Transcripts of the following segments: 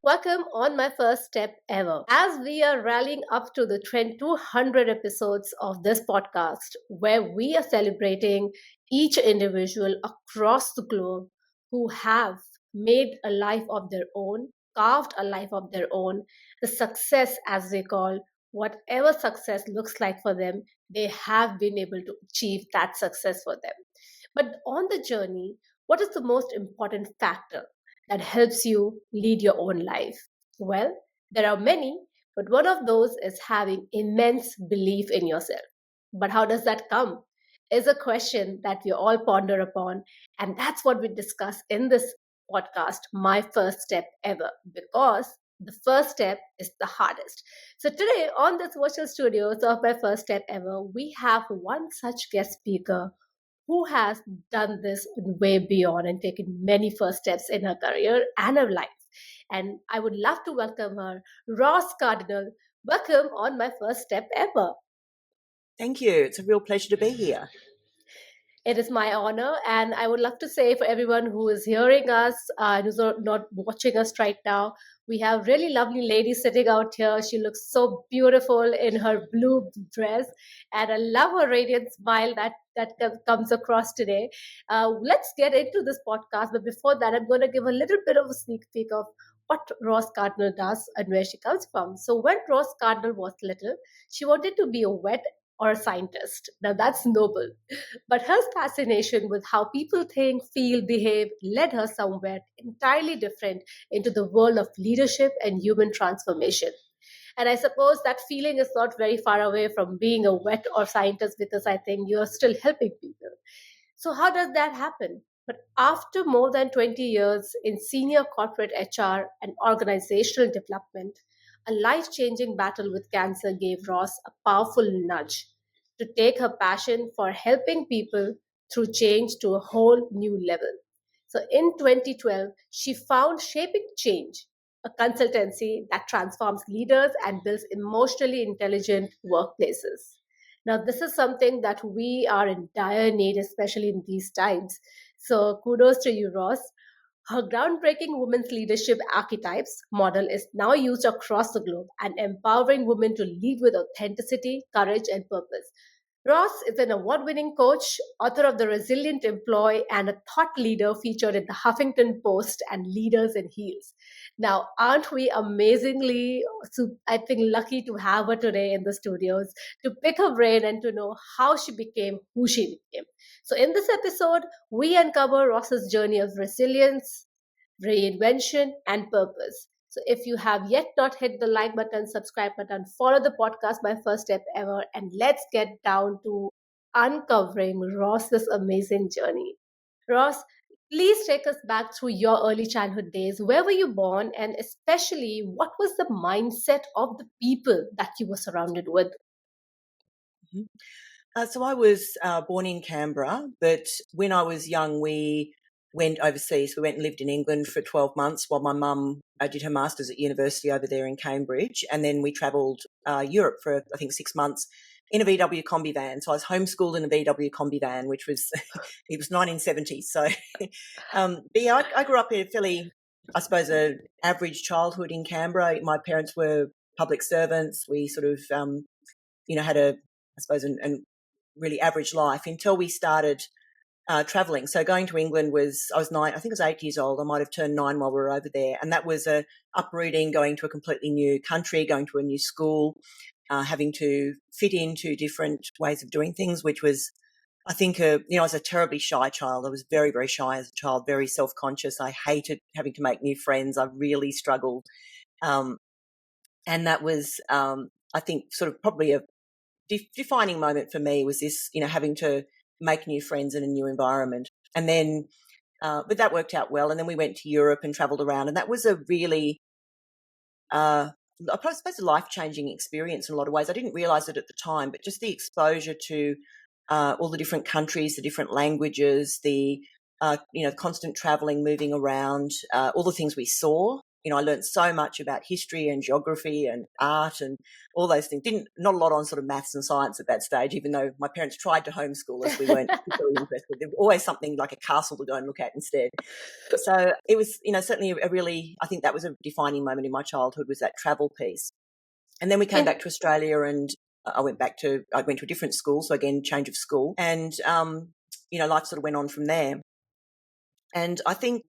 Welcome on my first step ever. As we are rallying up to the 200 episodes of this podcast, where we are celebrating each individual across the globe who have made a life of their own, carved a life of their own, the success, as they call, whatever success looks like for them, they have been able to achieve that success for them. But on the journey, what is the most important factor that helps you lead your own life? Well, there are many, but one of those is having immense belief in yourself. But how does that come? Is a question that we all ponder upon. And that's what we discuss in this podcast, My First Step Ever, because the first step is the hardest. So today on this virtual studios of My First Step Ever, we have one such guest speaker who has done this way beyond and taken many first steps in her career and her life. And I would love to welcome her, Ros Cardinal. Welcome on My First Step Ever. Thank you. It's a real pleasure to be here. It is my honor, and I would love to say for everyone who is hearing us and who's not watching us right now, we have really lovely lady sitting out here. She looks so beautiful in her blue dress, and I love her radiant smile that comes across today. Let's get into this podcast, but before that, I'm going to give a little bit of a sneak peek of what Ros Cardinal does and where she comes from. So when Ros Cardinal was little, she wanted to be a vet or a scientist. Now that's noble. But her fascination with how people think, feel, behave led her somewhere entirely different into the world of leadership and human transformation. And I suppose that feeling is not very far away from being a vet or scientist because I think you're still helping people. So, how does that happen? But after more than 20 years in senior corporate HR and organizational development, a life changing battle with cancer gave Ross a powerful nudge to take her passion for helping people through change to a whole new level. So in 2012, she found Shaping Change, a consultancy that transforms leaders and builds emotionally intelligent workplaces. Now, this is something that we are in dire need, especially in these times. So, kudos to you, Ross. Her groundbreaking women's leadership archetypes model is now used across the globe and empowering women to lead with authenticity, courage, and purpose. Ross is an award winning coach, author of The Resilient Employee, and a thought leader featured in the Huffington Post and Leaders in Heels. Now, aren't we amazingly, I think, lucky to have her today in the studios to pick her brain and to know how she became who she became? So, in this episode, we uncover Ross's journey of resilience, reinvention, and purpose. So if you have yet not hit the like button, subscribe button, follow the podcast, My First Step Ever, and let's get down to uncovering Ross's amazing journey. Ross, please take us back through your early childhood days. Where were you born? And especially, what was the mindset of the people that you were surrounded with? So I was born in Canberra, but when I was young, we went overseas. We went and lived in England for 12 months while my mum did her master's at university over there in Cambridge. And then we travelled Europe for, I think, 6 months in a VW combi van. So I was homeschooled in a VW combi van, which was, it was 1970. So, but yeah, I grew up in a fairly, I suppose, an average childhood in Canberra. My parents were public servants. We sort of, had a, I suppose, an really average life until we started traveling. So going to England I was 9, I think I was 8 years old. I might have turned 9 while we were over there. And that was a uprooting, going to a completely new country, going to a new school, having to fit into different ways of doing things, which was, I think, I was a terribly shy child. I was very, very shy as a child, very self-conscious. I hated having to make new friends. I really struggled. And that was, I think, sort of probably a defining moment for me was this, having to make new friends in a new environment. And then, but that worked out well. And then we went to Europe and traveled around. And that was a really, I suppose, a life-changing experience in a lot of ways. I didn't realize it at the time, but just the exposure to all the different countries, the different languages, the, constant traveling, moving around, all the things we saw I learned so much about history and geography and art and all those things. Not a lot on sort of maths and science at that stage, even though my parents tried to homeschool us. We weren't particularly interested. There was always something like a castle to go and look at instead. So it was, certainly a really, I think that was a defining moment in my childhood, was that travel piece. And then we came Yeah. back to Australia, and I went to a different school. So again, change of school, and, life sort of went on from there. And I think,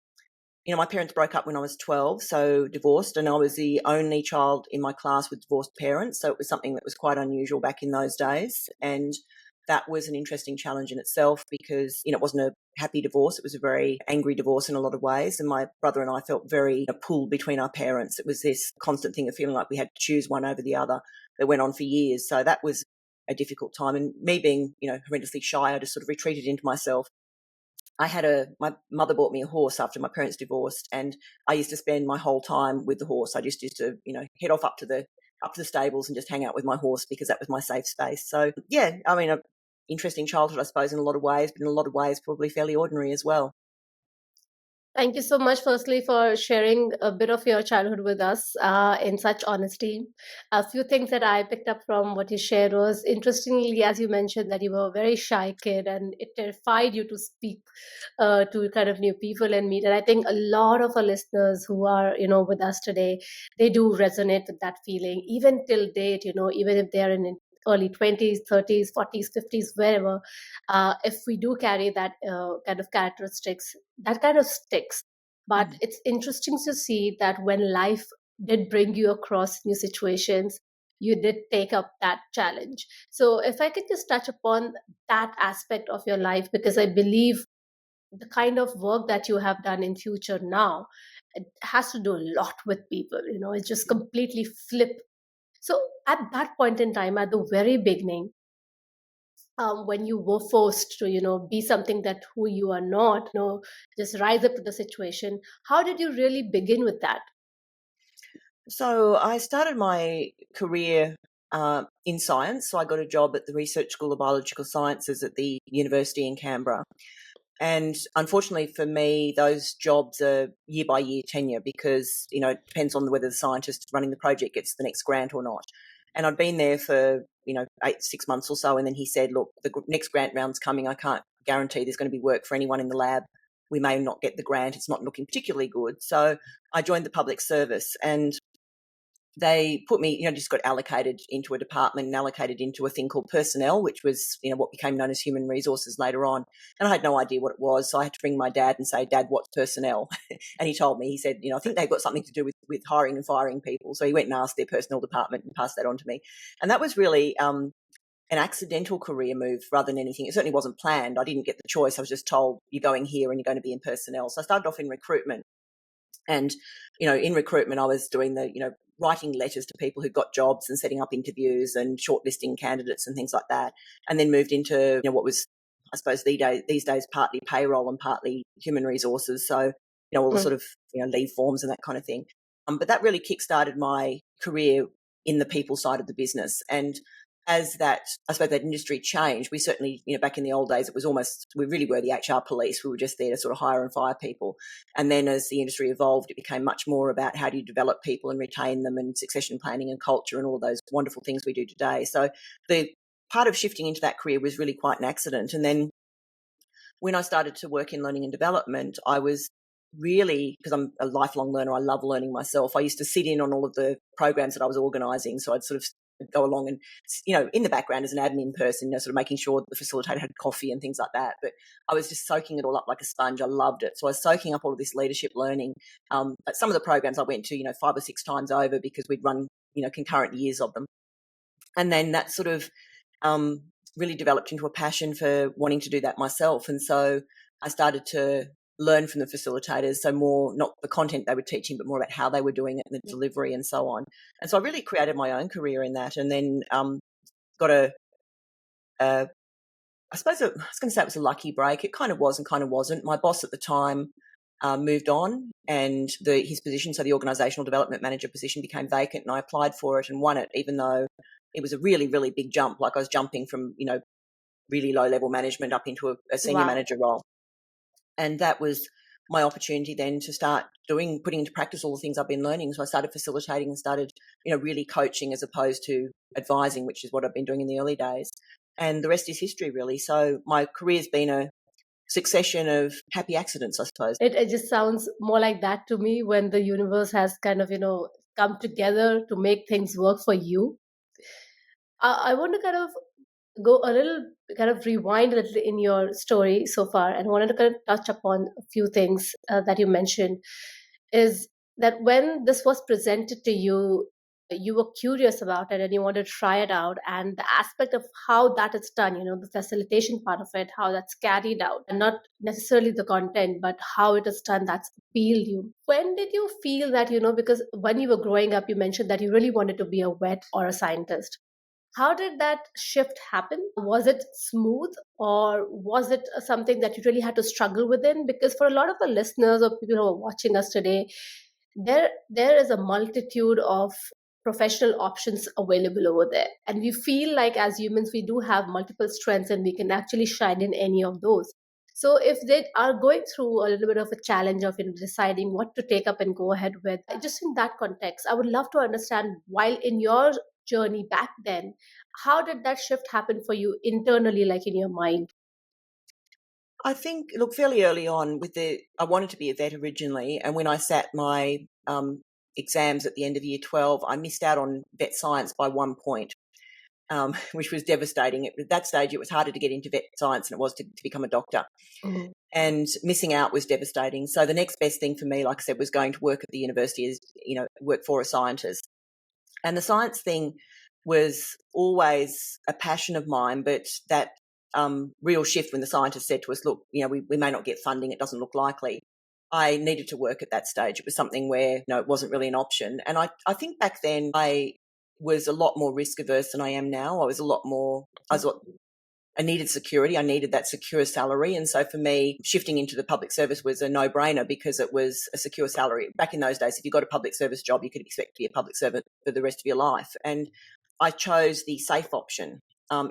my parents broke up when I was 12, so divorced, and I was the only child in my class with divorced parents. So it was something that was quite unusual back in those days. And that was an interesting challenge in itself because, it wasn't a happy divorce. It was a very angry divorce in a lot of ways. And my brother and I felt very pulled between our parents. It was this constant thing of feeling like we had to choose one over the other that went on for years. So that was a difficult time. And me being, horrendously shy, I just sort of retreated into myself. My mother bought me a horse after my parents divorced, and I used to spend my whole time with the horse. I just used to, head off up to the stables and just hang out with my horse because that was my safe space. So yeah, I mean, a interesting childhood, I suppose, in a lot of ways, but in a lot of ways probably fairly ordinary as well. Thank you so much, firstly, for sharing a bit of your childhood with us in such honesty. A few things that I picked up from what you shared was, interestingly, as you mentioned, that you were a very shy kid and it terrified you to speak to kind of new people and meet. And I think a lot of our listeners who are, with us today, they do resonate with that feeling, even till date, even if they're in early 20s, 30s, 40s, 50s, wherever, if we do carry that kind of characteristics, that kind of sticks. But Mm. it's interesting to see that when life did bring you across new situations, you did take up that challenge. So if I could just touch upon that aspect of your life, because I believe the kind of work that you have done in future now, it has to do a lot with people, it's just completely flip. So at that point in time, at the very beginning, when you were forced to be something that who you are not, just rise up to the situation, how did you really begin with that? So I started my career in science. So I got a job at the Research School of Biological Sciences at the University in Canberra. And unfortunately for me, those jobs are year by year tenure because, it depends on whether the scientist running the project gets the next grant or not. And I'd been there for, 6 months or so. And then he said, look, the next grant round's coming. I can't guarantee there's going to be work for anyone in the lab. We may not get the grant. It's not looking particularly good. So I joined the public service, and they put me, just got allocated into a department and allocated into a thing called personnel, which was, what became known as human resources later on. And I had no idea what it was. So I had to ring my dad and say, Dad, what's personnel? And he told me, he said, I think they've got something to do with hiring and firing people. So he went and asked their personnel department and passed that on to me. And that was really an accidental career move rather than anything. It certainly wasn't planned. I didn't get the choice. I was just told, you're going here and you're going to be in personnel. So I started off in recruitment. And, in recruitment, I was doing writing letters to people who got jobs and setting up interviews and shortlisting candidates and things like that. And then moved into, what was, I suppose, these days, partly payroll and partly human resources. So, all the Mm. sort of, leave forms and that kind of thing. But that really kickstarted my career in the people side of the business. And as that, I suppose, that industry changed, we certainly, back in the old days, it was almost, we really were the HR police. We were just there to sort of hire and fire people. And then as the industry evolved, it became much more about how do you develop people and retain them, and succession planning and culture and all those wonderful things we do today. So the part of shifting into that career was really quite an accident. And then when I started to work in learning and development, I was really, because I'm a lifelong learner, I love learning myself. I used to sit in on all of the programs that I was organising. So I'd sort of go along and, in the background as an admin person, sort of making sure that the facilitator had coffee and things like that. But I was just soaking it all up like a sponge. I loved it. So I was soaking up all of this leadership learning. But some of the programs I went to, 5 or 6 times over because we'd run, concurrent years of them. And then that sort of really developed into a passion for wanting to do that myself. And so I started to learn from the facilitators, so more not the content they were teaching, but more about how they were doing it and the delivery and so on. And so I really created my own career in that, and then got I suppose I was going to say it was a lucky break. It kind of was and kind of wasn't. My boss at the time moved on, and his position, so the organisational development manager position, became vacant, and I applied for it and won it, even though it was a really, really big jump. Like I was jumping from, really low level management up into a senior Wow. manager role. And that was my opportunity then to start putting into practice all the things I've been learning. So I started facilitating and started, really coaching as opposed to advising, which is what I've been doing in the early days. And the rest is history, really. So my career's been a succession of happy accidents, I suppose. It just sounds more like that to me, when the universe has kind of, come together to make things work for you. I want to kind of go a little, kind of rewind a little in your story so far, and wanted to kind of touch upon a few things that you mentioned. Is that when this was presented to you, you were curious about it and you wanted to try it out, and the aspect of how that is done, the facilitation part of it, how that's carried out, and not necessarily the content, but how it is done, that's appealed you. When did you feel that, because when you were growing up, you mentioned that you really wanted to be a vet or a scientist. How did that shift happen? Was it smooth, or was it something that you really had to struggle within? Because for a lot of the listeners or people who are watching us today, there is a multitude of professional options available over there. And we feel like as humans, we do have multiple strengths and we can actually shine in any of those. So if they are going through a little bit of a challenge of deciding what to take up and go ahead with, just in that context, I would love to understand, while in your journey back then, how did that shift happen for you internally, like in your mind? I think, look, fairly early on I wanted to be a vet originally, and when I sat my exams at the end of year 12, I missed out on vet science by 1 point, which was devastating. At that stage, it was harder to get into vet science than it was to become a doctor. Mhm. And missing out was devastating. So the next best thing for me, like I said, was going to work at the university as, work for a scientist. And the science thing was always a passion of mine, but that real shift when the scientists said to us, look, we may not get funding, it doesn't look likely. I needed to work at that stage. It was something where, it wasn't really an option. And I think back then I was a lot more risk averse than I am now. I needed security. I needed that secure salary. And so for me, shifting into the public service was a no-brainer because it was a secure salary. Back in those days, if you got a public service job, you could expect to be a public servant for the rest of your life. And I chose the safe option.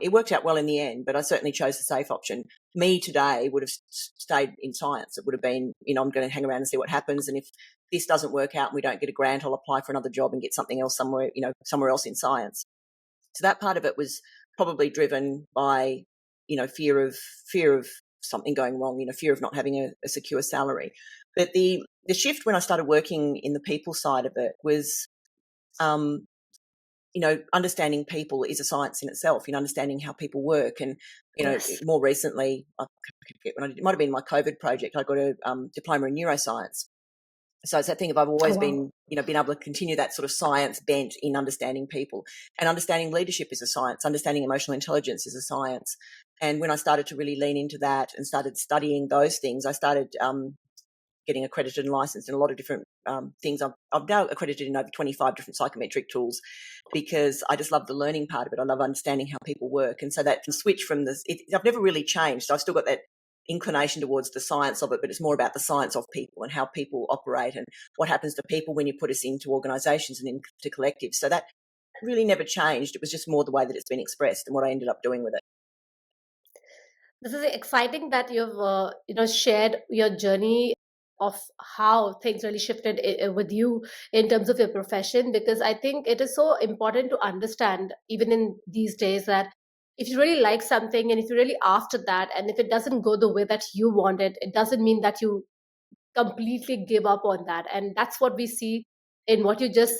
It worked out well in the end, but I certainly chose the safe option. Me today would have stayed in science. It would have been, I'm going to hang around and see what happens. And if this doesn't work out and we don't get a grant, I'll apply for another job and get something else somewhere, somewhere else in science. So that part of it was probably driven by, fear of something going wrong, fear of not having a secure salary. But the shift when I started working in the people side of it was, understanding people is a science in itself, understanding how people work. And, Yes. more recently, it might have been my COVID project, I got a diploma in neuroscience. So it's that thing of I've Oh, always wow. been able to continue that sort of science bent in understanding people, and understanding leadership is a science, understanding emotional intelligence is a science. And when I started to really lean into that and started studying those things, I started getting accredited and licensed in a lot of different things. I've now accredited in over 25 different psychometric tools because I just love the learning part of it. I love understanding how people work. And so that switch from this, I've never really changed. So I've still got that inclination towards the science of it, but it's more about the science of people and how people operate and what happens to people when you put us into organisations and into collectives. So that really never changed. It was just more the way that it's been expressed and what I ended up doing with it. This is exciting that you've shared your journey of how things really shifted with you in terms of your profession, because I think it is so important to understand, even in these days, that if you really like something and if you're really after that, and if it doesn't go the way that you want it, it doesn't mean that you completely give up on that. And that's what we see in what you just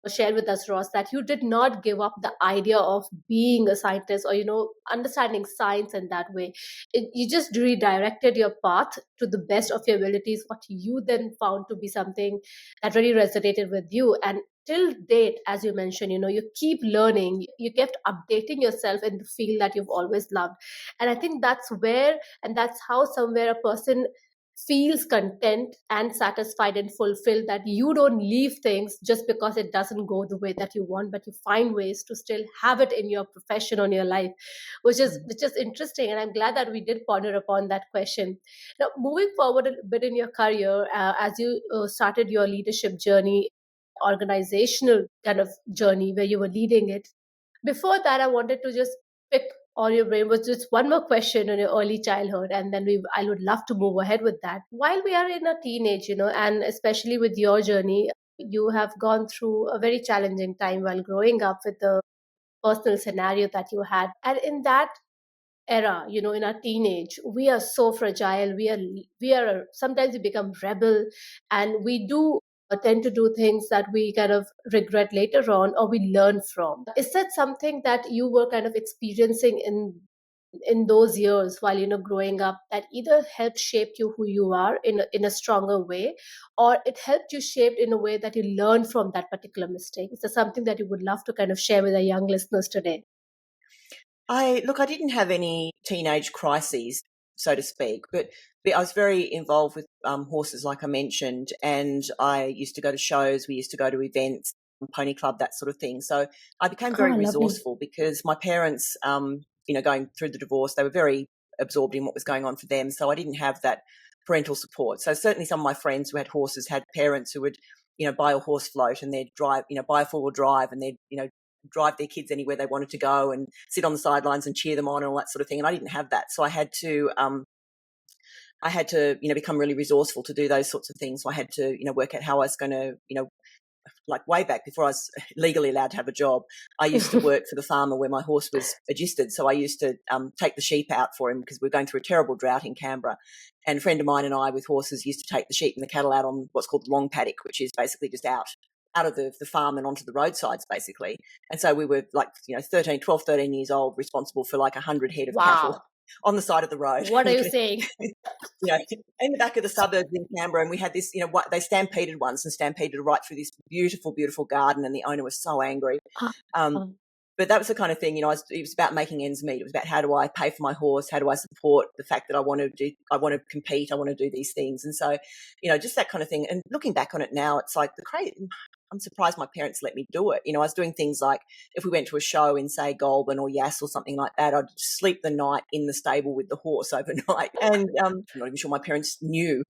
shared with us, Ross, that you did not give up the idea of being a scientist, or understanding science in that way. You just redirected your path to the best of your abilities, what you then found to be something that really resonated with you. And till date, as you mentioned, you keep learning, you kept updating yourself in the field that you've always loved. And I think that's where, and that's how somewhere a person feels content and satisfied and fulfilled, that you don't leave things just because it doesn't go the way that you want, but you find ways to still have it in your profession or in your life, which is interesting. And I'm glad that we did ponder upon that question. Now, moving forward a bit in your career, as you started your leadership journey, organizational kind of journey where you were leading it, before that I wanted to just pick or your brain was just one more question in your early childhood, and then I would love to move ahead with that. While we are in a teenage, and especially with your journey, you have gone through a very challenging time while growing up with the personal scenario that you had. And in that era, in our teenage, we are so fragile. We are sometimes we become rebel, and we do tend to do things that we kind of regret later on, or we learn from. Is that something that you were kind of experiencing in those years while growing up, that either helped shape you who you are in a stronger way, or it helped you shaped in a way that you learned from that particular mistake? Is there something that you would love to kind of share with our young listeners today? I didn't have any teenage crises, so to speak, but I was very involved with horses, like I mentioned, and I used to go to shows. We used to go to events, pony club, that sort of thing. So I became very Oh, lovely. resourceful because my parents, going through the divorce, they were very absorbed in what was going on for them. So I didn't have that parental support. So certainly some of my friends who had horses had parents who would, buy a horse float and they'd drive, buy a four-wheel drive, and they'd, drive their kids anywhere they wanted to go and sit on the sidelines and cheer them on and all that sort of thing. And I didn't have that. So I had to, become really resourceful to do those sorts of things. So I had to, work out how I was going to, like way back before I was legally allowed to have a job, I used to work for the farmer where my horse was registered. So I used to take the sheep out for him because we were going through a terrible drought in Canberra. And a friend of mine and I with horses used to take the sheep and the cattle out on what's called the long paddock, which is basically just out of the farm and onto the roadsides, basically. And so we were like, 13 years old, responsible for like 100 head of cattle Wow. on the side of the road. What are you saying? In the back of the suburbs in Canberra, and we had this, they stampeded once and stampeded right through this beautiful, beautiful garden, and the owner was so angry. Um, Oh, but that was the kind of thing, it was about making ends meet. It was about how do I pay for my horse? How do I support the fact that I want to compete, I want to do these things. And so, just that kind of thing. And looking back on it now, it's like I'm surprised my parents let me do it. I was doing things like if we went to a show in, say, Goulburn or Yass or something like that, I'd sleep the night in the stable with the horse overnight. And I'm not even sure my parents knew.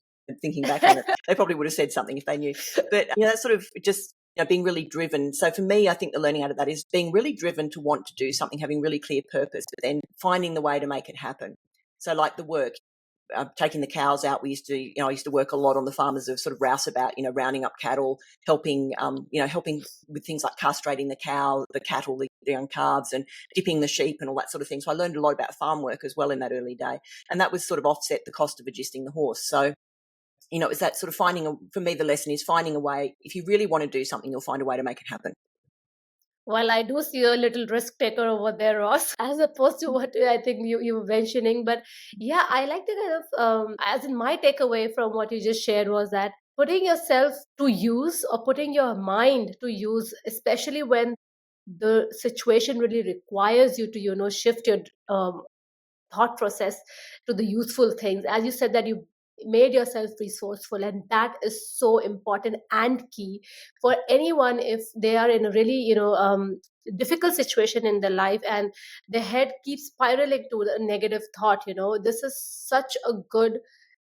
Thinking back on it, they probably would have said something if they knew. But that's sort of just being really driven. So for me, I think the learning out of that is being really driven to want to do something, having really clear purpose, but then finding the way to make it happen. So like the work, taking the cows out, I used to work a lot on the farmers of sort of rouseabout, rounding up cattle, helping with things like castrating the cattle, the young calves, and dipping the sheep and all that sort of thing. So I learned a lot about farm work as well in that early day. And that was sort of offset the cost of adjusting the horse. So it's that sort of for me, the lesson is finding a way. If you really want to do something, you'll find a way to make it happen. well, I do see a little risk taker over there, Ross, as opposed to what I think you were mentioning. But yeah, I like to kind of, as in my takeaway from what you just shared was that putting yourself to use, or putting your mind to use, especially when the situation really requires you to, shift your thought process to the useful things. As you said, that you made yourself resourceful, and that is so important and key for anyone if they are in a really difficult situation in their life, and their head keeps spiraling to the negative thought. This is such a good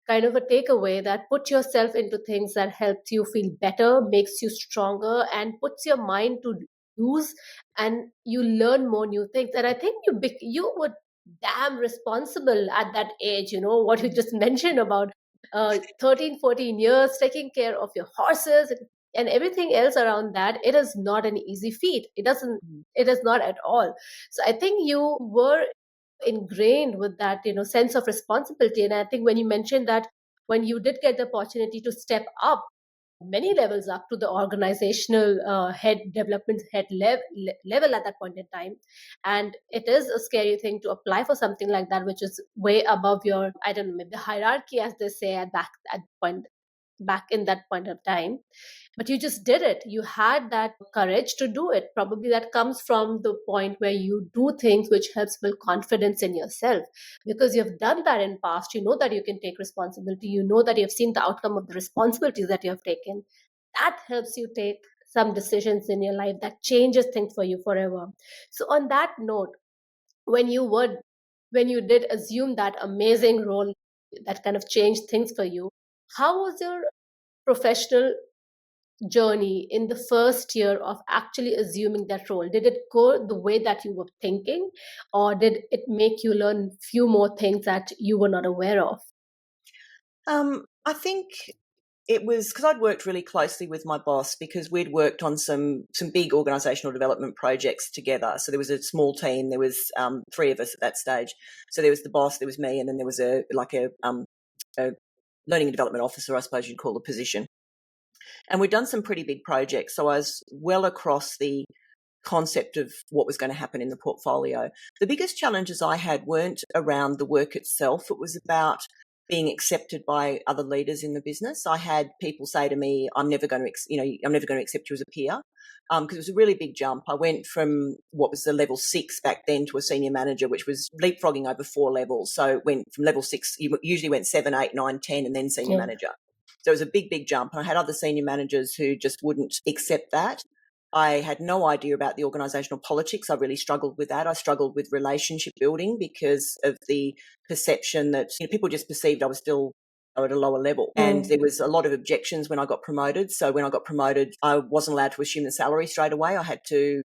kind of a takeaway, that put yourself into things that helps you feel better, makes you stronger, and puts your mind to use, and you learn more new things. And I think you were damn responsible at that age. What you just mentioned about 13 14 years taking care of your horses and everything else around that. It is not an easy feat. Mm. It is not at all. So I think you were ingrained with that sense of responsibility. And I think when you mentioned that, when you did get the opportunity to step up many levels up to the organizational head development head level at that point in time, and it is a scary thing to apply for something like that, which is way above your, I don't know, maybe the hierarchy, as they say, back in that point of time. But you just did it. You had that courage to do it. Probably that comes from the point where you do things which helps build confidence in yourself, because you've done that in past. You know that you can take responsibility. You know that you've seen the outcome of the responsibilities that you have taken. That helps you take some decisions in your life that changes things for you forever. So on that note, when you were when you did assume that amazing role that kind of changed things for you, how was your professional journey in the first year of actually assuming that role? Did it go the way that you were thinking, or did it make you learn few more things that you were not aware of? I think it was because I'd worked really closely with my boss because we'd worked on some big organisational development projects together. So there was a small team. There was three of us at that stage. So there was the boss, there was me, and then there was a learning and development officer, I suppose you'd call the position. And we'd done some pretty big projects. So I was well across the concept of what was going to happen in the portfolio. The biggest challenges I had weren't around the work itself. It was about being accepted by other leaders in the business. I had people say to me, I'm never going to accept you as a peer. Because it was a really big jump. I went from what was the level 6 back then to a senior manager, which was leapfrogging over 4 levels. So it went from level 6, you usually went 7, 8, 9, 10, and then senior Yeah. manager. So it was a big, big jump. And I had other senior managers who just wouldn't accept that. I had no idea about the organisational politics. I really struggled with that. I struggled with relationship building because of the perception that people just perceived I was still at a lower level. And Mm. there was a lot of objections when I got promoted. So when I got promoted, I wasn't allowed to assume the salary straight away. I had to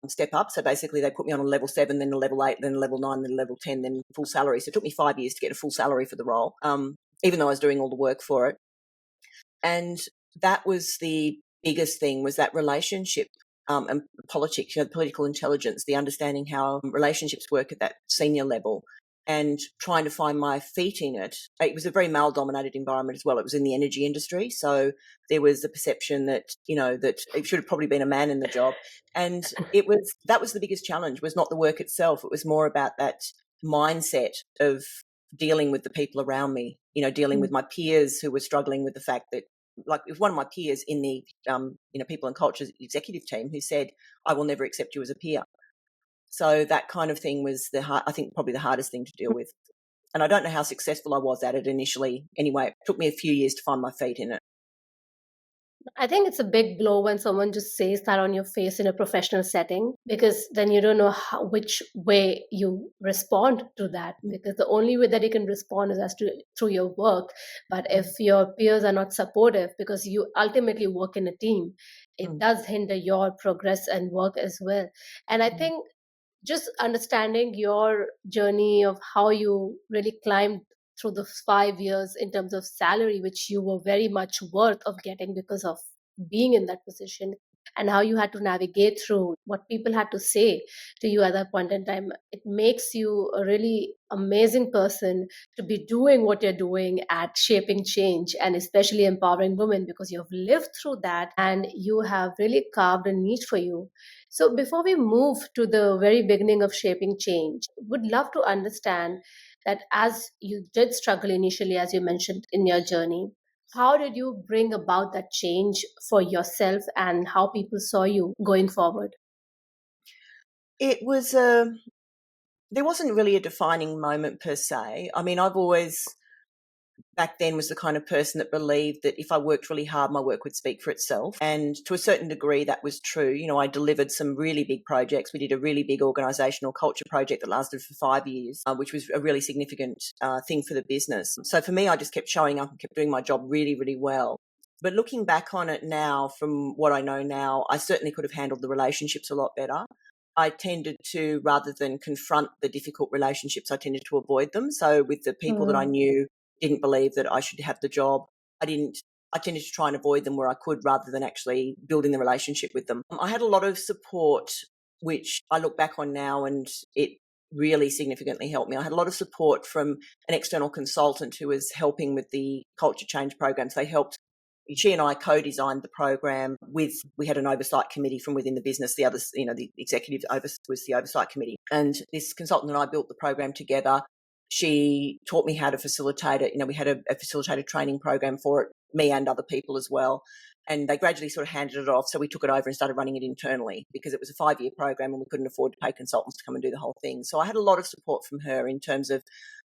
step up. So basically they put me on a level 7, then a level 8, then a level 9, then a level 10, then full salary. So it took me 5 years to get a full salary for the role, even though I was doing all the work for it. And that was the biggest thing, was that relationship and politics, political intelligence, the understanding how relationships work at that senior level and trying to find my feet in it. It was a very male-dominated environment as well. It was in the energy industry. So there was a perception that, that it should have probably been a man in the job. And that was the biggest challenge, was not the work itself. It was more about that mindset of dealing with the people around me, dealing with my peers who were struggling with the fact that, like, it was one of my peers in the people and culture executive team who said, I will never accept you as a peer. So that kind of thing was I think probably the hardest thing to deal with. And I don't know how successful I was at it initially. Anyway, it took me a few years to find my feet in it. I think it's a big blow when someone just says that on your face in a professional setting, because then you don't know which way you respond to that. Because the only way that you can respond is through your work. But if your peers are not supportive, because you ultimately work in a team, it Mm. does hinder your progress and work as well. And I think just understanding your journey of how you really climbed through the 5 years in terms of salary, which you were very much worth of getting because of being in that position, and how you had to navigate through what people had to say to you at that point in time. It makes you a really amazing person to be doing what you're doing at shaping change and especially empowering women, because you have lived through that and you have really carved a niche for you. So before we move to the very beginning of shaping change, would love to understand that as you did struggle initially, as you mentioned in your journey, how did you bring about that change for yourself and how people saw you going forward? It was there wasn't really a defining moment per se. I mean, I've always back then was the kind of person that believed that if I worked really hard, my work would speak for itself. And to a certain degree, that was true. I delivered some really big projects. We did a really big organisational culture project that lasted for 5 years, which was a really significant thing for the business. So for me, I just kept showing up and kept doing my job really, really well. But looking back on it now, from what I know now, I certainly could have handled the relationships a lot better. I tended to, rather than confront the difficult relationships, I tended to avoid them. So with the people that I Mm. knew didn't believe that I should have the job, I tended to try and avoid them where I could, rather than actually building the relationship with them. I had a lot of support, which I look back on now, and it really significantly helped me. I had a lot of support from an external consultant who was helping with the culture change programs. They helped. She and I co-designed the program we had an oversight committee from within the business. The others, the executive was the oversight committee. And this consultant and I built the program together. She taught me how to facilitate it. We had a facilitated training program for it, me and other people as well. And they gradually sort of handed it off. So we took it over and started running it internally, because it was a 5-year program and we couldn't afford to pay consultants to come and do the whole thing. So I had a lot of support from her in terms of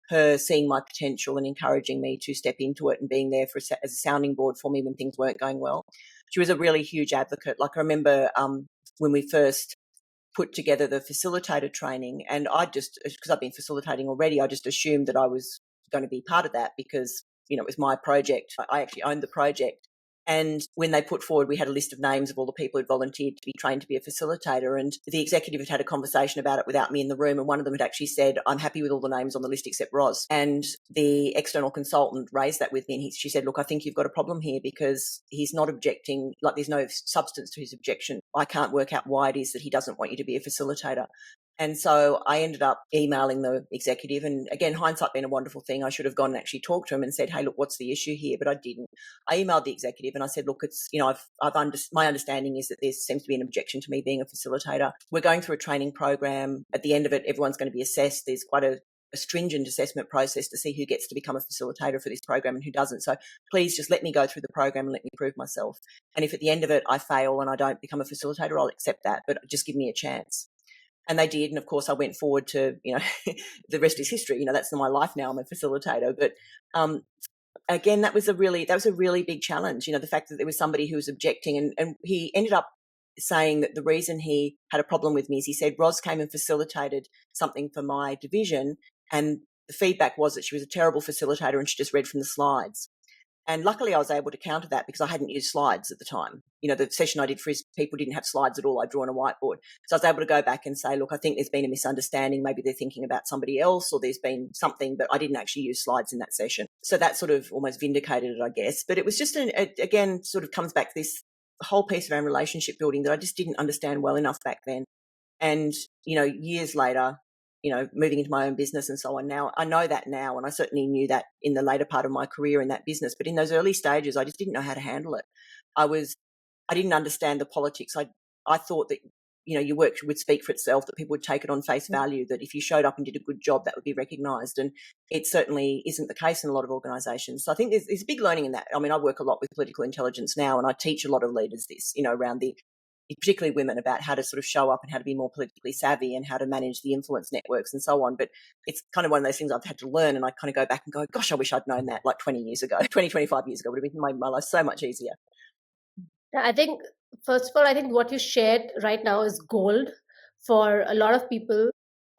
her seeing my potential and encouraging me to step into it and being there as a sounding board for me when things weren't going well. She was a really huge advocate. Like, I remember when we first put together the facilitator training, and because I've been facilitating already, I just assumed that I was going to be part of that because, it was my project. I actually owned the project. And when they put forward, we had a list of names of all the people who'd volunteered to be trained to be a facilitator. And the executive had had a conversation about it without me in the room. And one of them had actually said, I'm happy with all the names on the list except Ros. And the external consultant raised that with me. And she said, look, I think you've got a problem here because he's not objecting, like there's no substance to his objection. I can't work out why it is that he doesn't want you to be a facilitator. And so I ended up emailing the executive. And again, hindsight being a wonderful thing, I should have gone and actually talked to him and said, hey, look, what's the issue here? But I didn't. I emailed the executive and I said, look, it's, my understanding is that there seems to be an objection to me being a facilitator. We're going through a training program. At the end of it, everyone's going to be assessed. There's quite a stringent assessment process to see who gets to become a facilitator for this program and who doesn't. So please just let me go through the program and let me prove myself. And if at the end of it I fail and I don't become a facilitator, I'll accept that, but just give me a chance. And they did. And of course I went forward to, the rest is history. That's my life now. I'm a facilitator. But again, that was a really big challenge. The fact that there was somebody who was objecting, and he ended up saying that the reason he had a problem with me is he said Ros came and facilitated something for my division, and the feedback was that she was a terrible facilitator and she just read from the slides. And luckily I was able to counter that because I hadn't used slides at the time. The session I did for his people didn't have slides at all. I'd drawn a whiteboard. So I was able to go back and say, look, I think there's been a misunderstanding. Maybe they're thinking about somebody else or there's been something, but I didn't actually use slides in that session. So that sort of almost vindicated it, I guess. But it was just, again, sort of comes back to this whole piece around relationship building that I just didn't understand well enough back then. And, years later, moving into my own business and so on now, I know that now, and I certainly knew that in the later part of my career in that business. But in those early stages, I just didn't know how to handle it. I didn't understand the politics. I thought that, your work would speak for itself, that people would take it on face value, that if you showed up and did a good job, that would be recognised. And it certainly isn't the case in a lot of organisations. So I think there's big learning in that. I mean, I work a lot with political intelligence now, and I teach a lot of leaders this, around particularly women, about how to sort of show up and how to be more politically savvy and how to manage the influence networks and so on. But it's kind of one of those things I've had to learn, and I kind of go back and go, gosh, I wish I'd known that like 20 years ago, 25 years ago would have made my life so much easier. I think, first of all, I think what you shared right now is gold for a lot of people,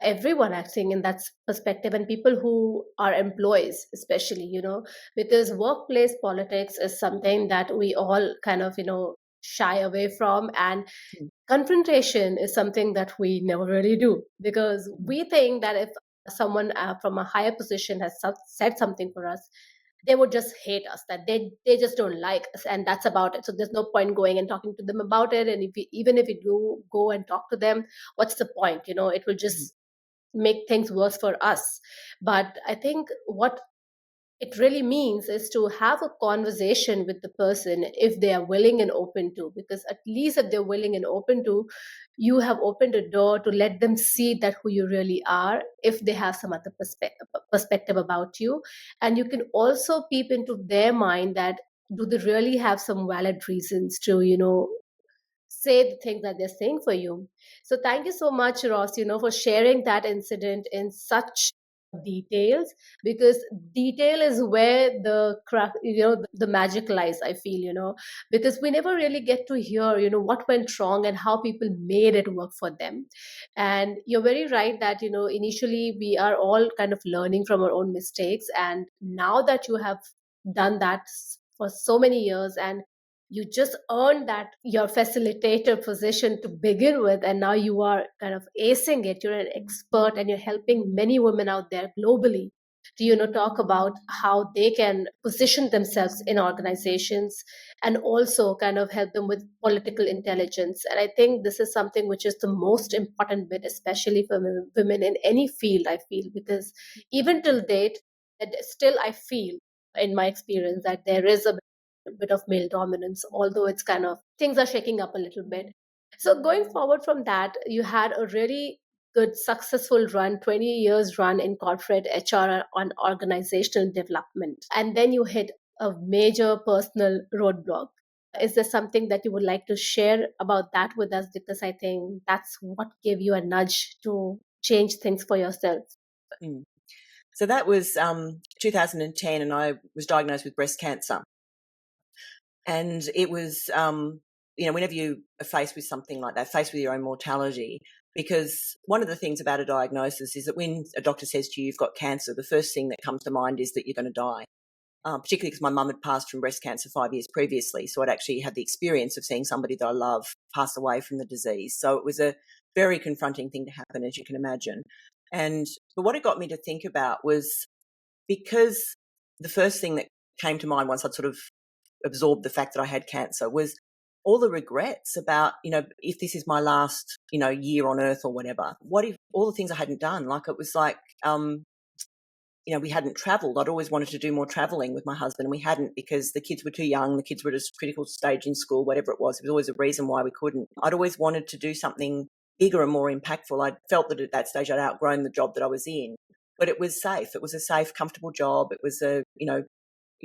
everyone acting in that perspective, and people who are employees, especially, because workplace politics is something that we all kind of, shy away from. And confrontation is something that we never really do, because we think that if someone from a higher position has said something for us, they would just hate us, that they just don't like us, and that's about it. So there's no point going and talking to them about it. And even if we do go and talk to them, what's the point? It will just make things worse for us. But I think what it really means is to have a conversation with the person if they are willing and open to, because at least if they're willing and open to, you have opened a door to let them see that who you really are, if they have some other perspective about you. And you can also peep into their mind, that do they really have some valid reasons to say the things that they're saying for you. So thank you so much, Ross, for sharing that incident in such details, because detail is where the crack, the magic lies, I feel, because we never really get to hear, what went wrong and how people made it work for them. And you're very right that, initially we are all kind of learning from our own mistakes. And now that you have done that for so many years, and you just earned that your facilitator position to begin with, and now you are kind of acing it, you're an expert, and you're helping many women out there globally to talk about how they can position themselves in organizations, and also kind of help them with political intelligence. And I think this is something which is the most important bit, especially for women in any field, I feel, because even till date, that still I feel, in my experience, that there is a bit of male dominance, although it's kind of, things are shaking up a little bit. So going forward from that, you had a really good successful run, 20 years run in corporate HR on organizational development, and then you hit a major personal roadblock. Is there something that you would like to share about that with us, because I think that's what gave you a nudge to change things for yourself? Mm. So that was 2010, and I was diagnosed with breast cancer. And it was, whenever you are faced with something like that, faced with your own mortality, because one of the things about a diagnosis is that when a doctor says to you, you've got cancer, the first thing that comes to mind is that you're going to die. particularly because my mum had passed from breast cancer 5 years previously. So I'd actually had the experience of seeing somebody that I love pass away from the disease. So it was a very confronting thing to happen, as you can imagine. But what it got me to think about was, because the first thing that came to mind once I'd sort of absorbed the fact that I had cancer was all the regrets about, if this is my last, year on earth or whatever, what if all the things I hadn't done? Like, it was like, we hadn't traveled. I'd always wanted to do more traveling with my husband, and we hadn't because the kids were too young. The kids were at a critical stage in school, whatever it was. There was always a reason why we couldn't. I'd always wanted to do something bigger and more impactful. I felt that at that stage I'd outgrown the job that I was in, but it was safe. It was a safe, comfortable job. It was it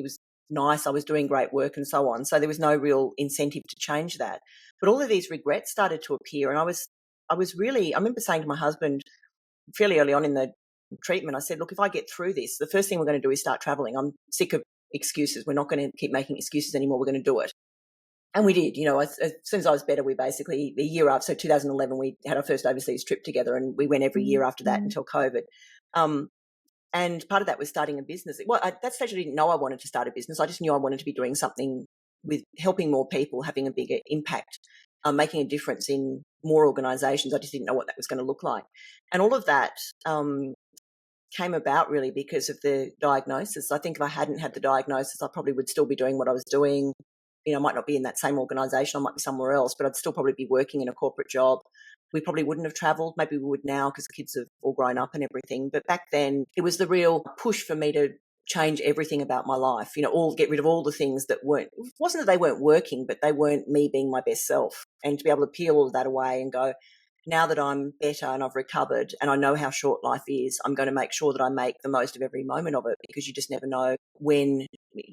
was nice. I was doing great work and so on. So there was no real incentive to change that. But all of these regrets started to appear, and I remember saying to my husband fairly early on in the treatment, I said, look, if I get through this, the first thing we're going to do is start traveling. I'm sick of excuses. We're not going to keep making excuses anymore. We're going to do it. And we did. As soon as I was better, we basically, the year after, so 2011, we had our first overseas trip together, and we went every year after that until COVID. And part of that was starting a business. Well, at that stage, I didn't know I wanted to start a business. I just knew I wanted to be doing something with helping more people, having a bigger impact, making a difference in more organisations. I just didn't know what that was going to look like. And all of that came about really because of the diagnosis. I think if I hadn't had the diagnosis, I probably would still be doing what I was doing. I might not be in that same organisation. I might be somewhere else, but I'd still probably be working in a corporate job. We probably wouldn't have travelled. Maybe we would now because the kids have all grown up and everything. But back then, it was the real push for me to change everything about my life, get rid of all the things that it wasn't that they weren't working, but they weren't me being my best self. And to be able to peel all of that away and go, now that I'm better and I've recovered and I know how short life is, I'm going to make sure that I make the most of every moment of it, because you just never know when,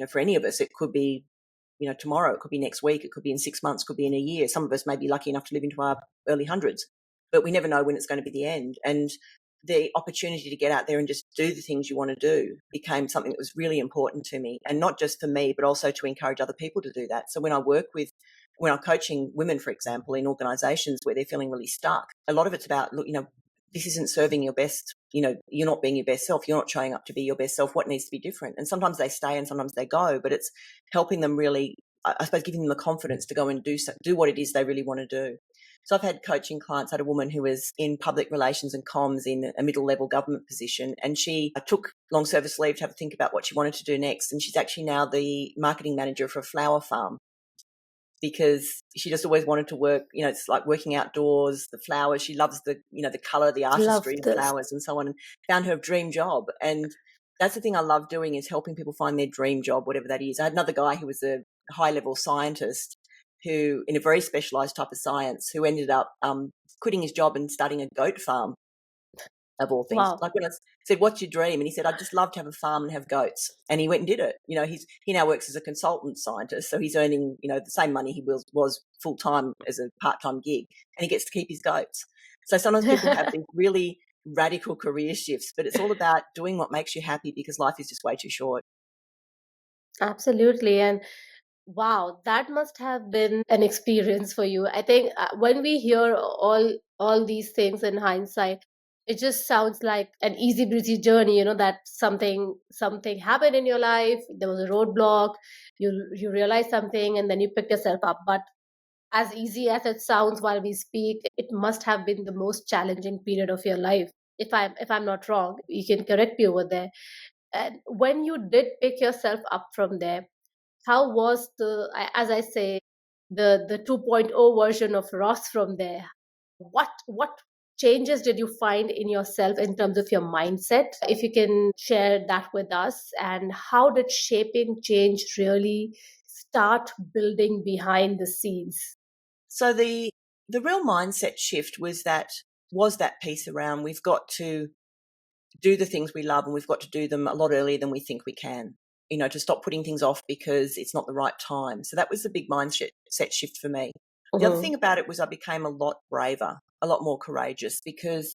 for any of us, it could be, tomorrow, it could be next week, it could be in 6 months, it could be in a year. Some of us may be lucky enough to live into our early hundreds, but we never know when it's going to be the end. And the opportunity to get out there and just do the things you want to do became something that was really important to me, and not just for me, but also to encourage other people to do that. So when I'm coaching women, for example, in organisations where they're feeling really stuck, a lot of it's about, look, this isn't serving your best, you're not being your best self, you're not showing up to be your best self, what needs to be different? And sometimes they stay and sometimes they go, but it's helping them really, I suppose, giving them the confidence to go and do what it is they really want to do. So I've had coaching clients. I had a woman who was in public relations and comms in a middle-level government position, and she took long service leave to have a think about what she wanted to do next, and she's actually now the marketing manager for a flower farm, because she just always wanted to work, it's like working outdoors, the flowers. She loves the colour, the Love artistry of this. flowers and so on, and found her dream job. And that's the thing I love doing, is helping people find their dream job, whatever that is. I had another guy who was a high-level scientist who, in a very specialised type of science, who ended up quitting his job and starting a goat farm, of all things. Wow. Like when I said, what's your dream? And he said, I'd just love to have a farm and have goats. And he went and did it. He now works as a consultant scientist. So he's earning, the same money he was full-time as a part-time gig. And he gets to keep his goats. So sometimes people have these really radical career shifts, but it's all about doing what makes you happy, because life is just way too short. Absolutely. And wow, that must have been an experience for you. I think when we hear all these things in hindsight, it just sounds like an easy breezy journey, that something happened in your life, there was a roadblock, you realized something, and then you picked yourself up. But as easy as it sounds while we speak, it must have been the most challenging period of your life. If I'm not wrong, you can correct me over there. And when you did pick yourself up from there, how was as I say, the 2.0 version of Ross from there? What changes did you find in yourself in terms of your mindset? If you can share that with us, and how did shaping change really start building behind the scenes? So the real mindset shift was that piece around, we've got to do the things we love, and we've got to do them a lot earlier than we think we can, to stop putting things off because it's not the right time. So that was the big mindset shift for me. The other Mhm. thing about it was I became a lot braver, a lot more courageous, because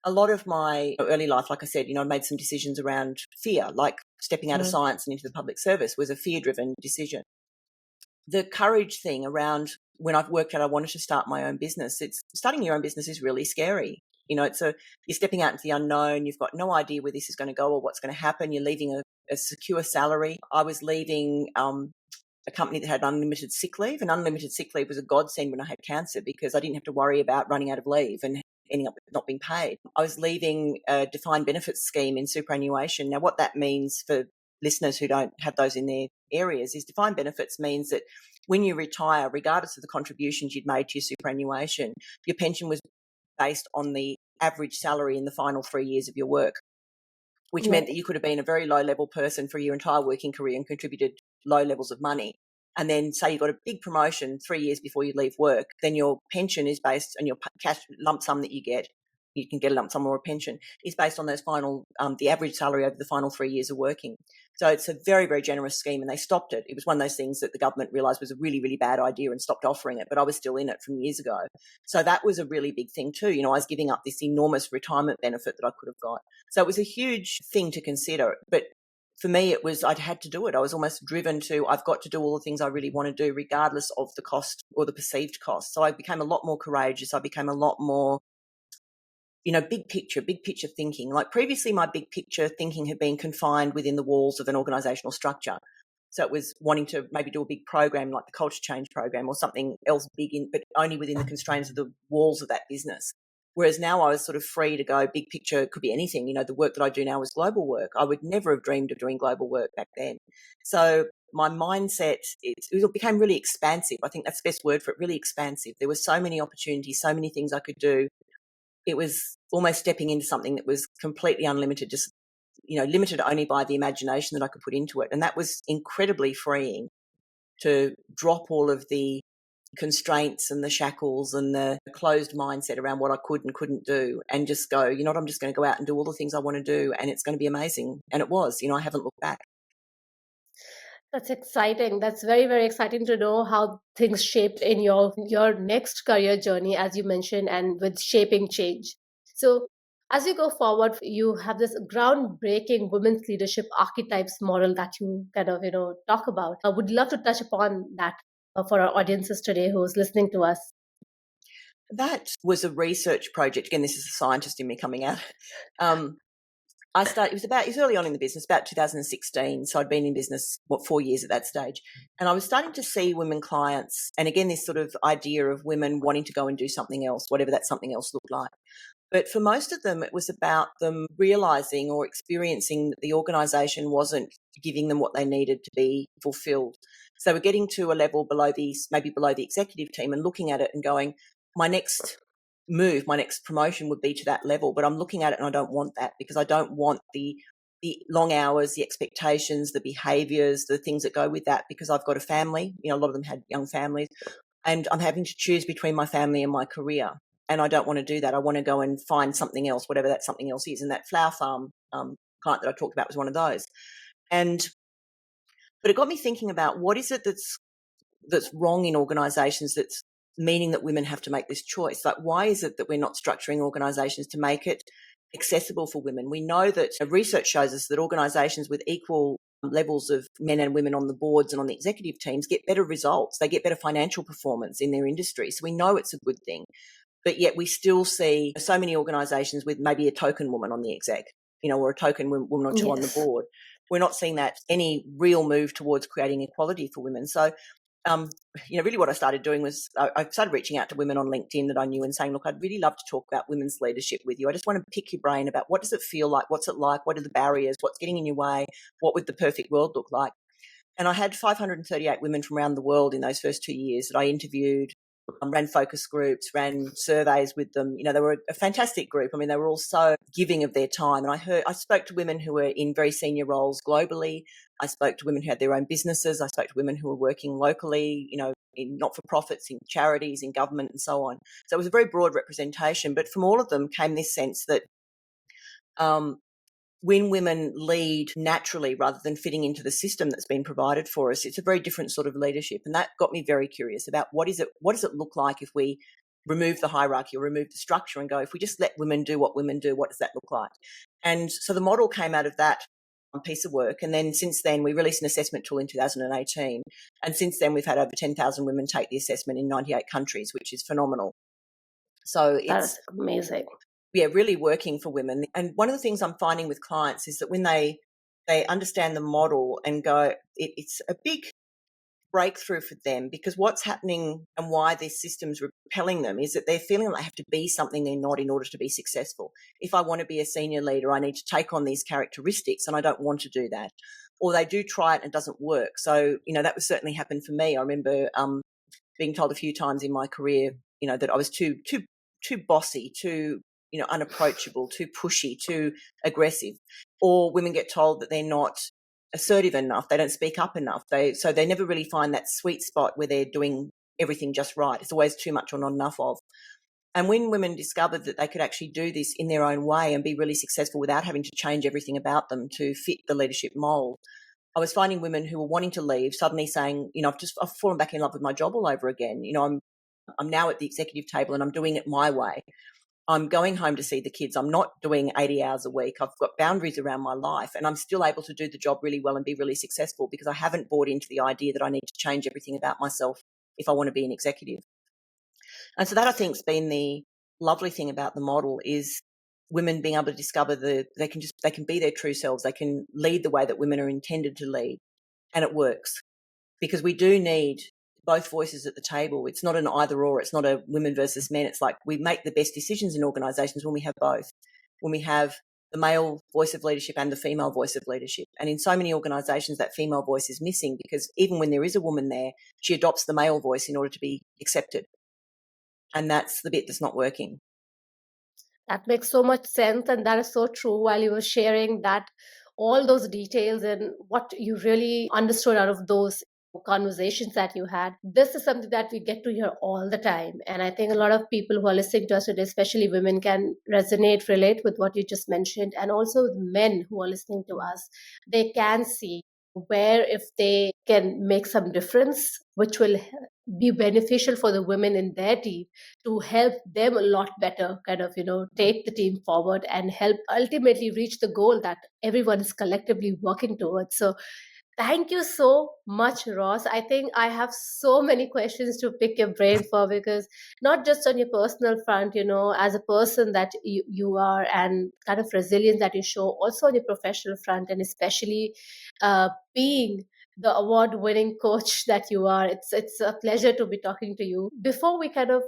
a lot of my early life, like I said, I made some decisions around fear, like stepping out of Mhm. science and into the public service was a fear-driven decision. The courage thing around, when I've worked out I wanted to start my own business, it's starting your own business is really scary. You're stepping out into the unknown. You've got no idea where this is going to go or what's going to happen. You're leaving a secure salary. I was leaving a company that had unlimited sick leave, and unlimited sick leave was a godsend when I had cancer because I didn't have to worry about running out of leave and ending up not being paid. I was leaving a defined benefits scheme in superannuation. Now, what that means for listeners who don't have those in their areas is defined benefits means that when you retire, regardless of the contributions you'd made to your superannuation, your pension was based on the average salary in the final 3 years of your work, which meant that you could have been a very low-level person for your entire working career and contributed low levels of money. And then say you got a big promotion 3 years before you leave work, then your pension is based on your cash lump sum that you get. You can get a lump sum or a pension is based on those final, the average salary over the final 3 years of working. So it's a very, very generous scheme, and they stopped it. It was one of those things that the government realised was a really, really bad idea and stopped offering it, but I was still in it from years ago. So that was a really big thing too. You know, I was giving up this enormous retirement benefit that I could have got. So it was a huge thing to consider. But for me, it was I'd had to do it. I was almost driven to I've got to do all the things I really want to do regardless of the cost or the perceived cost. So I became a lot more courageous. I became a lot more big picture thinking. Like previously, my big picture thinking had been confined within the walls of an organisational structure. So it was wanting to maybe do a big program like the culture change program or something else big, but only within the constraints of the walls of that business. Whereas now I was sort of free to go big picture. It could be anything. You know, the work that I do now is global work. I would never have dreamed of doing global work back then. So my mindset, it became really expansive. I think that's the best word for it, really expansive. There were so many opportunities, so many things I could do. It was almost stepping into something that was completely unlimited, just, limited only by the imagination that I could put into it. And that was incredibly freeing to drop all of the constraints and the shackles and the closed mindset around what I could and couldn't do and just go, you know what, I'm just going to go out and do all the things I want to do and it's going to be amazing. And it was, I haven't looked back. That's exciting. That's very, very exciting to know how things shaped in your next career journey, as you mentioned, and with shaping change. So, as you go forward, you have this groundbreaking women's leadership archetypes model that you kind of talk about. I would love to touch upon that for our audiences today who is listening to us. That was a research project. Again, this is a scientist in me coming out. It was early on in the business, about 2016. So I'd been in business, 4 years at that stage. And I was starting to see women clients. And again, this sort of idea of women wanting to go and do something else, whatever that something else looked like. But for most of them, it was about them realising or experiencing that the organisation wasn't giving them what they needed to be fulfilled. So they were getting to a level maybe below the executive team and looking at it and going, my next move, my next promotion would be to that level, but I'm looking at it and I don't want that because I don't want the long hours, the expectations, the behaviours, the things that go with that because I've got a family. A lot of them had young families and I'm having to choose between my family and my career. And I don't want to do that. I want to go and find something else, whatever that something else is. And that flower farm client that I talked about was one of those. But it got me thinking about what is it that's wrong in organisations that's meaning that women have to make this choice? Like, why is it that we're not structuring organisations to make it accessible for women? We know that research shows us that organisations with equal levels of men and women on the boards and on the executive teams get better results. They get better financial performance in their industry. So we know it's a good thing. But yet we still see so many organisations with maybe a token woman on the exec, or a token woman or two on the board. We're not seeing that any real move towards creating equality for women. So really what I started doing was I started reaching out to women on LinkedIn that I knew and saying, look, I'd really love to talk about women's leadership with you. I just want to pick your brain about what does it feel like? What's it like? What are the barriers? What's getting in your way? What would the perfect world look like? And I had 538 women from around the world in those first 2 years that I interviewed, ran focus groups, ran surveys with them. They were a fantastic group. I mean, they were all so giving of their time. And I spoke to women who were in very senior roles globally. I spoke to women who had their own businesses. I spoke to women who were working locally, in not-for-profits, in charities, in government and so on. So it was a very broad representation. But from all of them came this sense that when women lead naturally rather than fitting into the system that's been provided for us, it's a very different sort of leadership. And that got me very curious about what does it look like if we remove the hierarchy or remove the structure and go, if we just let women do what women do, what does that look like? And so the model came out of that piece of work. And then since then, we released an assessment tool in 2018. And since then, we've had over 10,000 women take the assessment in 98 countries, which is phenomenal. So that's amazing. Yeah, really working for women. And one of the things I'm finding with clients is that when they they understand the model and go, it's a big breakthrough for them, because what's happening and why this system's repelling them is that they're feeling like they have to be something they're not in order to be successful. If I want to be a senior leader, I need to take on these characteristics, and I don't want to do that. Or they do try it and it doesn't work. So, that was certainly happened for me. I remember being told a few times in my career, that I was too bossy, too, unapproachable, too pushy, too aggressive. Or women get told that they're not assertive enough, they don't speak up enough. So they never really find that sweet spot where they're doing everything just right. It's always too much or not enough of. And when women discovered that they could actually do this in their own way and be really successful without having to change everything about them to fit the leadership mold, I was finding women who were wanting to leave suddenly saying, I've fallen back in love with my job all over again. I'm now at the executive table and I'm doing it my way. I'm going home to see the kids. I'm not doing 80 hours a week. I've got boundaries around my life, and I'm still able to do the job really well and be really successful because I haven't bought into the idea that I need to change everything about myself if I want to be an executive. And so that, I think, has been the lovely thing about the model, is women being able to discover they can be their true selves. They can lead the way that women are intended to lead, and it works, because we do need both voices at the table. It's not an either or. It's not a women versus men. It's like we make the best decisions in organisations when we have both, when we have the male voice of leadership and the female voice of leadership. And in so many organisations, that female voice is missing, because even when there is a woman there, she adopts the male voice in order to be accepted. And that's the bit that's not working. That makes so much sense, and that is so true. While you were sharing that, all those details and what you really understood out of those conversations that you had, this is something that we get to hear all the time. And I think a lot of people who are listening to us today, especially women, can relate with what you just mentioned. And also men who are listening to us, they can see where if they can make some difference, which will be beneficial for the women in their team, to help them a lot better, kind of, take the team forward and help ultimately reach the goal that everyone is collectively working towards. So thank you so much, Ross. I think I have so many questions to pick your brain for, because not just on your personal front, as a person that you are, and kind of resilience that you show, also on your professional front, and especially being the award-winning coach that you are. It's a pleasure to be talking to you. Before we kind of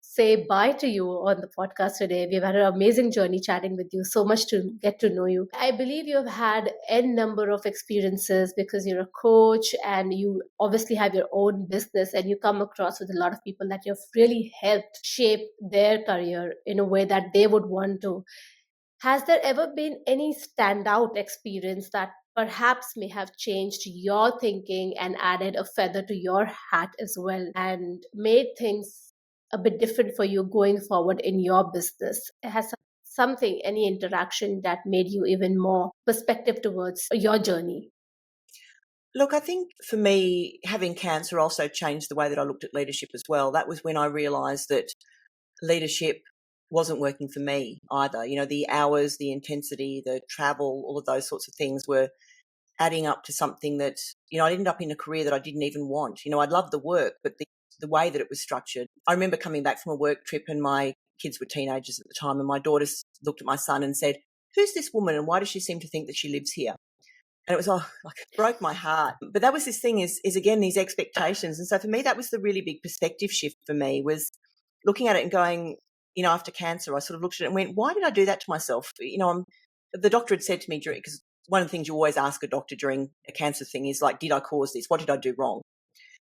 say bye to you on the podcast today, we've had an amazing journey chatting with you, so much to get to know you. I believe you have had n number of experiences, because you're a coach and you obviously have your own business, and you come across with a lot of people that you've really helped shape their career in a way that they would want to. Has there ever been any standout experience that perhaps may have changed your thinking and added a feather to your hat as well, and made things a bit different for you going forward in your business? Has something, any interaction that made you even more perspective towards your journey? Look, I think for me, having cancer also changed the way that I looked at leadership as well. That was when I realised that leadership wasn't working for me either. The hours, the intensity, the travel, all of those sorts of things were adding up to something that, I'd ended up in a career that I didn't even want. I'd love the work, but the way that it was structured. I remember coming back from a work trip, and my kids were teenagers at the time, and my daughter looked at my son and said, "Who's this woman, and why does she seem to think that she lives here?" And it was like it broke my heart. But that was this thing is again, these expectations. And so for me, that was the really big perspective shift for me, was looking at it and going, after cancer, I sort of looked at it and went, why did I do that to myself? The doctor had said to me because one of the things you always ask a doctor during a cancer thing is like, did I cause this? What did I do wrong?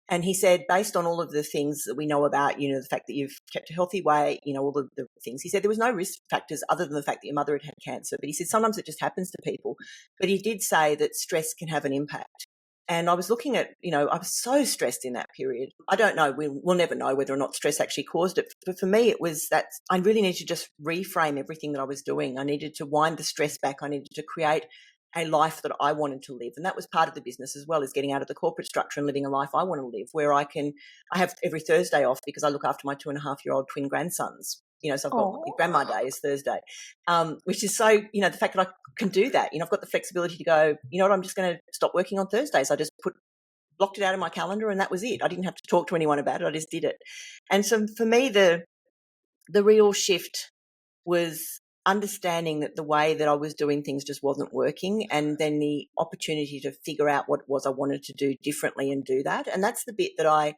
And he said, based on all of the things that we know about, the fact that you've kept a healthy weight, all the things, he said there was no risk factors other than the fact that your mother had had cancer. But he said sometimes it just happens to people. But he did say that stress can have an impact. And I was looking at, I was so stressed in that period. I don't know, we'll never know whether or not stress actually caused it. But for me, it was that I really needed to just reframe everything that I was doing. I needed to wind the stress back. I needed to create a life that I wanted to live. And that was part of the business as well, is getting out of the corporate structure and living a life I want to live, where I have every Thursday off because I look after my 2.5-year-old twin grandsons. So I've got my grandma day is Thursday, which is so, the fact that I can do that, I've got the flexibility to go, I'm just going to stop working on Thursdays. I just blocked it out of my calendar, and that was it. I didn't have to talk to anyone about it. I just did it. And so for me, the real shift was understanding that the way that I was doing things just wasn't working, and then the opportunity to figure out what it was I wanted to do differently and do that. And that's the bit that I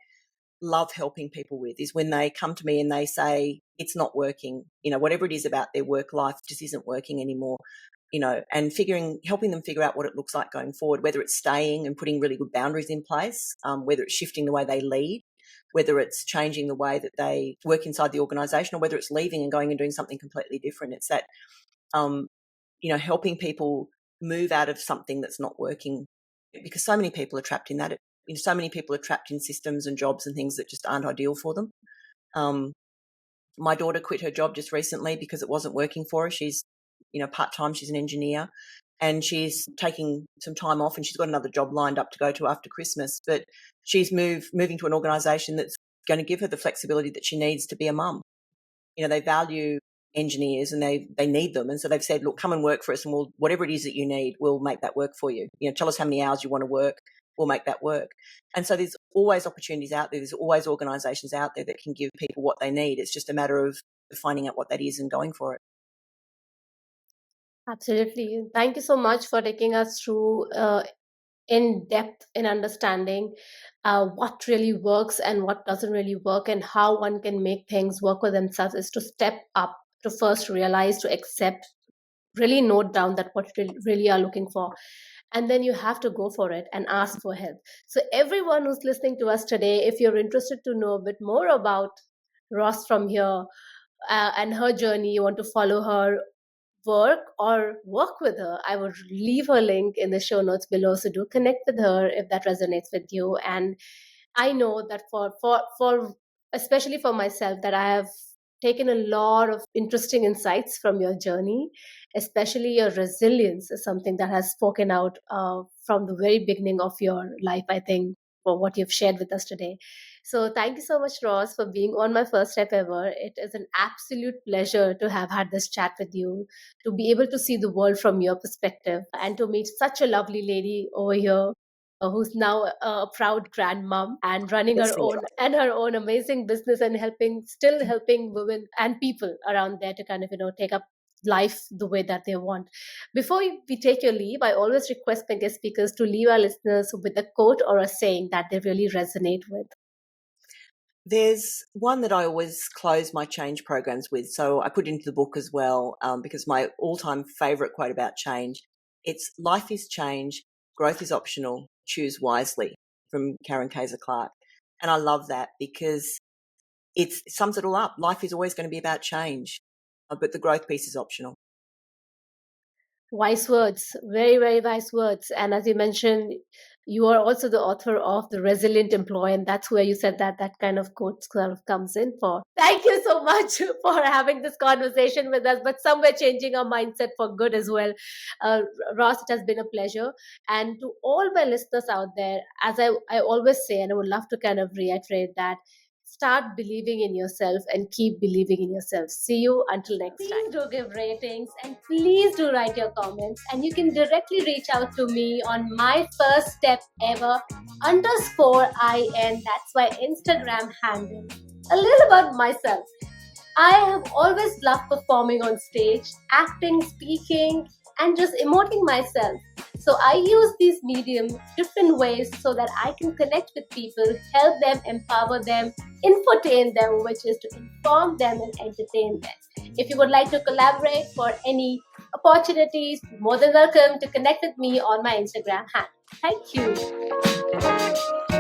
love helping people with, is when they come to me and they say it's not working, whatever it is about their work life just isn't working anymore, and helping them figure out what it looks like going forward, whether it's staying and putting really good boundaries in place, whether it's shifting the way they lead, whether it's changing the way that they work inside the organisation, or whether it's leaving and going and doing something completely different. It's that, helping people move out of something that's not working, because so many people are trapped in that. So many people are trapped in systems and jobs and things that just aren't ideal for them. My daughter quit her job just recently because it wasn't working for her. She's, part-time, she's an engineer, and she's taking some time off, and she's got another job lined up to go to after Christmas. But she's moving to an organisation that's going to give her the flexibility that she needs to be a mum. They value engineers and they need them. And so they've said, look, come and work for us, and whatever it is that you need, we'll make that work for you. Tell us how many hours you want to work, we'll make that work. And so there's always opportunities out there. There's always organisations out there that can give people what they need. It's just a matter of finding out what that is and going for it. Absolutely. Thank you so much for taking us through in depth in understanding what really works and what doesn't really work, and how one can make things work for themselves is to step up, to first realize, to accept, really note down that what you really are looking for, and then you have to go for it and ask for help. So everyone who's listening to us today, if you're interested to know a bit more about Ros from here and her journey, you want to follow her work or work with her, I would leave her link in the show notes below. So do connect with her if that resonates with you. And I know that for especially for myself, that I have taken a lot of interesting insights from your journey, especially your resilience is something that has spoken out from the very beginning of your life, I think, for what you've shared with us today. So thank you so much, Ross, for being on my first step ever. It is an absolute pleasure to have had this chat with you, to be able to see the world from your perspective, and to meet such a lovely lady over here who's now a proud grandmom and running Yes, her own amazing business, and still helping women and people around there to kind of take up life the way that they want. Before we take your leave, I always request my guest speakers to leave our listeners with a quote or a saying that they really resonate with. There's one that I always close my change programs with, so I put it into the book as well, because my all-time favourite quote about change, it's life is change, growth is optional, choose wisely, from Karen Kaiser Clark. And I love that because it sums it all up. Life is always going to be about change, but the growth piece is optional. Wise words, very, very wise words. And as you mentioned, you are also the author of The Resilient Employee, and that's where you said that kind of quote sort of comes in for. Thank you so much for having this conversation with us, but somewhere changing our mindset for good as well. Ross, it has been a pleasure. And to all my listeners out there, as I always say, and I would love to kind of reiterate that, start believing in yourself and keep believing in yourself. See you until next time. Please do give ratings and please do write your comments. And you can directly reach out to me on my first step ever _IN. That's my Instagram handle. A little about myself. I have always loved performing on stage, acting, speaking, and just emoting myself. So I use these mediums different ways so that I can connect with people, help them, empower them, infotain them, which is to inform them and entertain them. If you would like to collaborate for any opportunities, more than welcome to connect with me on my Instagram handle. Thank you.